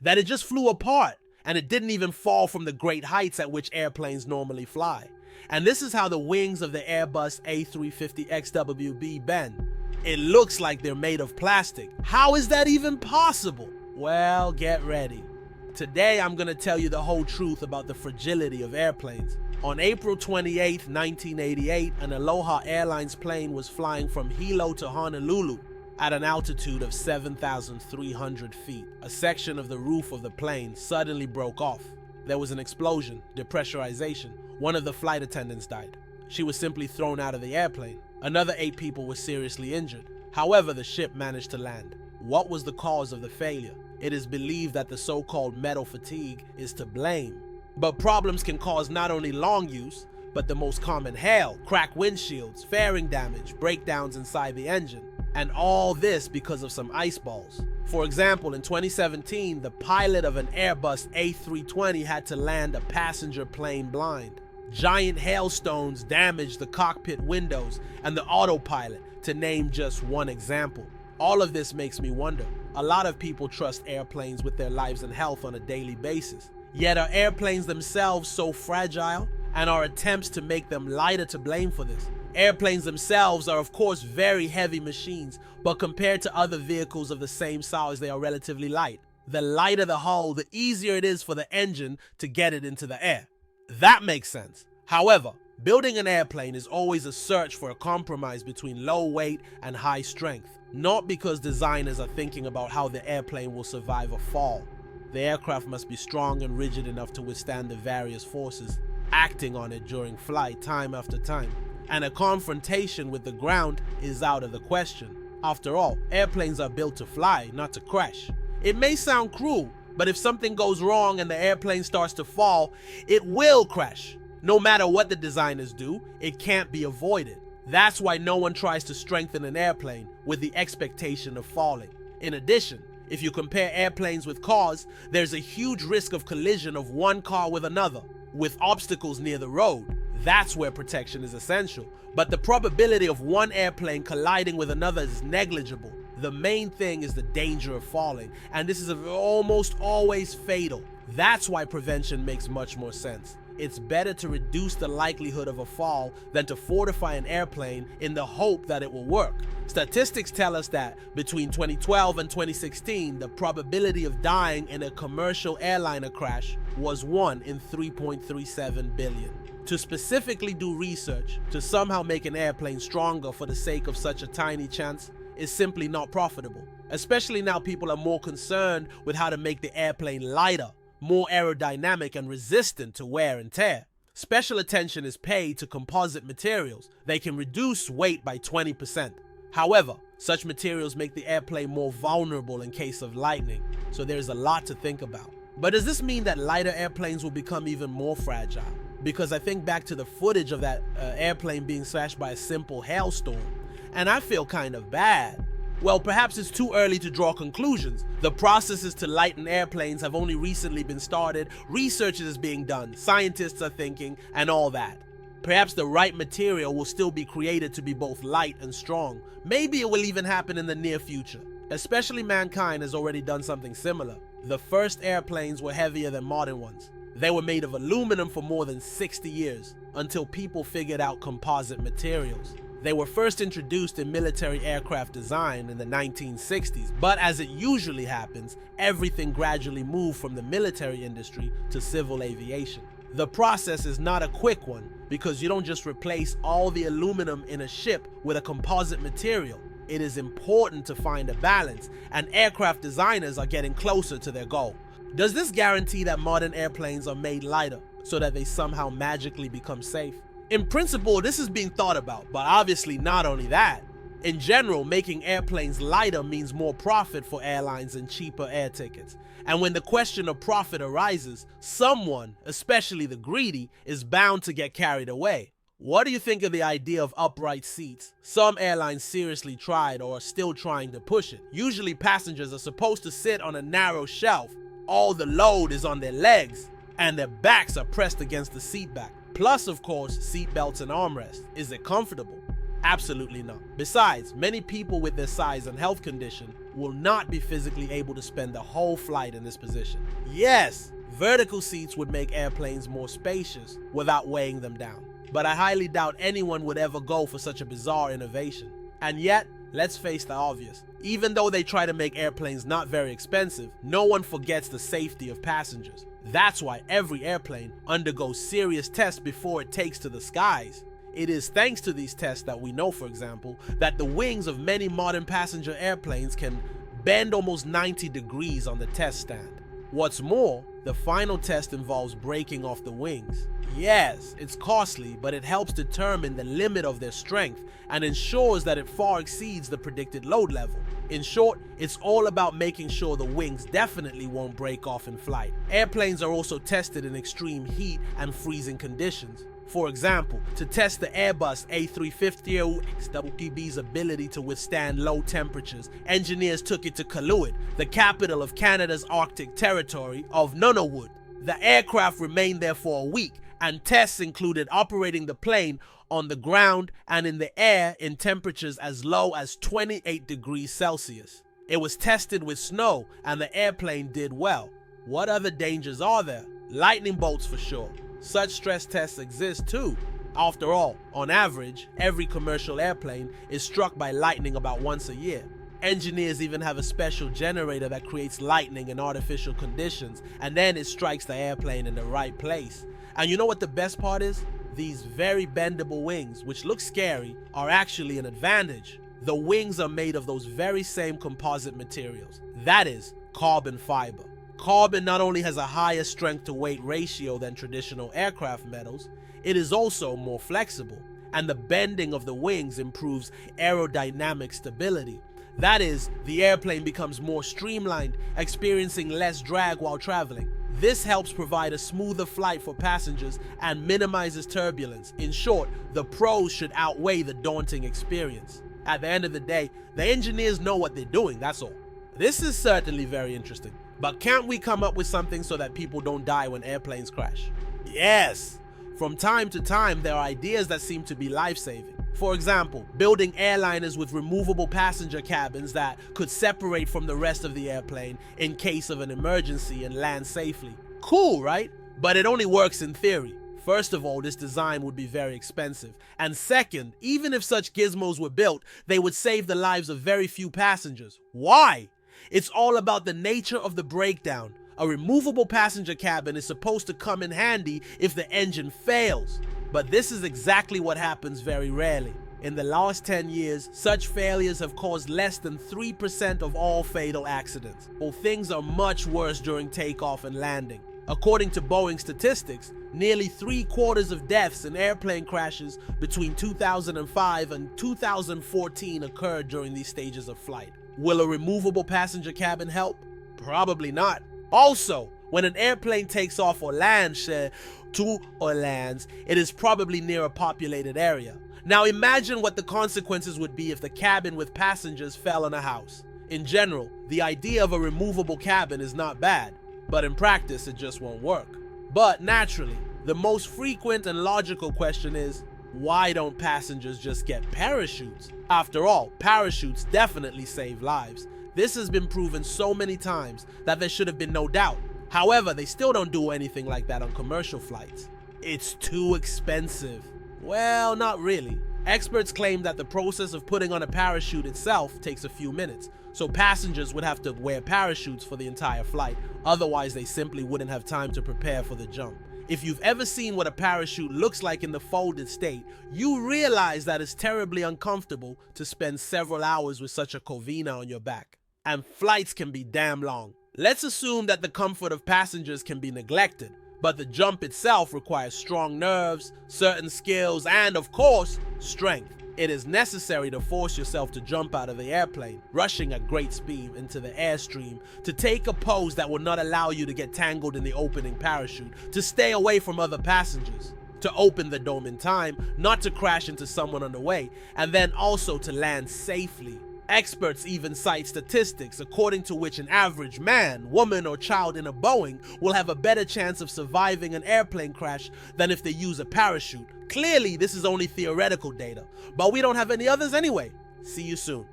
that it just flew apart, and it didn't even fall from the great heights at which airplanes normally fly. And this is how the wings of the Airbus A350 XWB bend. It looks like they're made of plastic. How is that even possible? Well, get ready. Today I'm going to tell you the whole truth about the fragility of airplanes. On April 28, 1988, an Aloha Airlines plane was flying from Hilo to Honolulu at an altitude of 7,300 feet. A section of the roof of the plane suddenly broke off. There was an explosion, depressurization. One of the flight attendants died. She was simply thrown out of the airplane. Another 8 people were seriously injured. However, the ship managed to land. What was the cause of the failure? It is believed that the so-called metal fatigue is to blame. But problems can cause not only long use, but the most common hail, cracked windshields, fairing damage, breakdowns inside the engine. And all this because of some ice balls. For example, in 2017, the pilot of an Airbus A320 had to land a passenger plane blind. Giant hailstones damaged the cockpit windows and the autopilot, to name just one example. All of this makes me wonder. A lot of people trust airplanes with their lives and health on a daily basis. Yet are airplanes themselves so fragile, and are attempts to make them lighter to blame for this? Airplanes themselves are of course very heavy machines, but compared to other vehicles of the same size, they are relatively light. The lighter the hull, the easier it is for the engine to get it into the air. That makes sense. However, building an airplane is always a search for a compromise between low weight and high strength. Not because designers are thinking about how the airplane will survive a fall. The aircraft must be strong and rigid enough to withstand the various forces acting on it during flight time after time. And a confrontation with the ground is out of the question. After all, airplanes are built to fly, not to crash. It may sound cruel, but if something goes wrong and the airplane starts to fall, it will crash. No matter what the designers do, it can't be avoided. That's why no one tries to strengthen an airplane with the expectation of falling. In addition, if you compare airplanes with cars, there's a huge risk of collision of one car with another, with obstacles near the road. That's where protection is essential. But the probability of one airplane colliding with another is negligible. The main thing is the danger of falling, and this is almost always fatal. That's why prevention makes much more sense. It's better to reduce the likelihood of a fall than to fortify an airplane in the hope that it will work. Statistics tell us that between 2012 and 2016, the probability of dying in a commercial airliner crash was 1 in 3.37 billion. To specifically do research to somehow make an airplane stronger for the sake of such a tiny chance is simply not profitable. Especially now people are more concerned with how to make the airplane lighter, more aerodynamic and resistant to wear and tear. Special attention is paid to composite materials. They can reduce weight by 20%. However, such materials make the airplane more vulnerable in case of lightning, so there's a lot to think about. But does this mean that lighter airplanes will become even more fragile? Because I think back to the footage of that airplane being slashed by a simple hailstorm, and I feel kind of bad. Well, perhaps it's too early to draw conclusions. The processes to lighten airplanes have only recently been started, research is being done, scientists are thinking, and all that. Perhaps the right material will still be created to be both light and strong. Maybe it will even happen in the near future. Especially mankind has already done something similar. The first airplanes were heavier than modern ones. They were made of aluminum for more than 60 years, until people figured out composite materials. They were first introduced in military aircraft design in the 1960s, but as it usually happens, everything gradually moved from the military industry to civil aviation. The process is not a quick one, because you don't just replace all the aluminum in a ship with a composite material. It is important to find a balance, and aircraft designers are getting closer to their goal. Does this guarantee that modern airplanes are made lighter so that they somehow magically become safe? In principle, this is being thought about, but obviously not only that. In general, making airplanes lighter means more profit for airlines and cheaper air tickets. And when the question of profit arises, someone, especially the greedy, is bound to get carried away. What do you think of the idea of upright seats? Some airlines seriously tried or are still trying to push it. Usually passengers are supposed to sit on a narrow shelf. All the load is on their legs, and their backs are pressed against the seat back. Plus, of course, seat belts and armrests. Is it comfortable? Absolutely not. Besides, many people with their size and health condition will not be physically able to spend the whole flight in this position. Yes, vertical seats would make airplanes more spacious without weighing them down. But I highly doubt anyone would ever go for such a bizarre innovation. And yet, let's face the obvious. Even though they try to make airplanes not very expensive, no one forgets the safety of passengers. That's why every airplane undergoes serious tests before it takes to the skies. It is thanks to these tests that we know, for example, that the wings of many modern passenger airplanes can bend almost 90 degrees on the test stand. What's more, the final test involves breaking off the wings. Yes, it's costly, but it helps determine the limit of their strength and ensures that it far exceeds the predicted load level. In short, it's all about making sure the wings definitely won't break off in flight. Airplanes are also tested in extreme heat and freezing conditions. For example, to test the Airbus A350 XWB's ability to withstand low temperatures, engineers took it to Inuit, the capital of Canada's Arctic territory of Nunavut. The aircraft remained there for a week, and tests included operating the plane on the ground and in the air in temperatures as low as 28 degrees Celsius. It was tested with snow, and the airplane did well. What other dangers are there? Lightning bolts for sure. Such stress tests exist too. After all, on average, every commercial airplane is struck by lightning about once a year. Engineers even have a special generator that creates lightning in artificial conditions, and then it strikes the airplane in the right place. And you know what the best part is? These very bendable wings, which look scary, are actually an advantage. The wings are made of those very same composite materials. That is, carbon fiber. Carbon not only has a higher strength to weight ratio than traditional aircraft metals, it is also more flexible, and the bending of the wings improves aerodynamic stability. That is, the airplane becomes more streamlined, experiencing less drag while traveling. This helps provide a smoother flight for passengers and minimizes turbulence. In short, the pros should outweigh the daunting experience. At the end of the day, the engineers know what they're doing, that's all. This is certainly very interesting. But can't we come up with something so that people don't die when airplanes crash? Yes! From time to time, there are ideas that seem to be life-saving. For example, building airliners with removable passenger cabins that could separate from the rest of the airplane in case of an emergency and land safely. Cool, right? But it only works in theory. First of all, this design would be very expensive. And second, even if such gizmos were built, they would save the lives of very few passengers. Why? It's all about the nature of the breakdown. A removable passenger cabin is supposed to come in handy if the engine fails. But this is exactly what happens very rarely. In the last 10 years, such failures have caused less than 3% of all fatal accidents. Well, things are much worse during takeoff and landing. According to Boeing statistics, nearly 3/4 of deaths in airplane crashes between 2005 and 2014 occurred during these stages of flight. Will a removable passenger cabin help? Probably not. Also, when an airplane takes off or lands, it is probably near a populated area. Now imagine what the consequences would be if the cabin with passengers fell on a house. In general, the idea of a removable cabin is not bad, but in practice it just won't work. But naturally, the most frequent and logical question is, why don't passengers just get parachutes? After all, parachutes definitely save lives. This has been proven so many times that there should have been no doubt. However, they still don't do anything like that on commercial flights. It's too expensive. Well, not really. Experts claim that the process of putting on a parachute itself takes a few minutes, so passengers would have to wear parachutes for the entire flight. Otherwise, they simply wouldn't have time to prepare for the jump. If you've ever seen what a parachute looks like in the folded state, you realize that it's terribly uncomfortable to spend several hours with such a covina on your back. And flights can be damn long. Let's assume that the comfort of passengers can be neglected, but the jump itself requires strong nerves, certain skills, and of course, strength. It is necessary to force yourself to jump out of the airplane, rushing at great speed into the airstream, to take a pose that will not allow you to get tangled in the opening parachute, to stay away from other passengers, to open the dome in time, not to crash into someone on the way, and then also to land safely. Experts even cite statistics according to which an average man, woman, or child in a Boeing will have a better chance of surviving an airplane crash than if they use a parachute. Clearly, this is only theoretical data, but we don't have any others anyway. See you soon.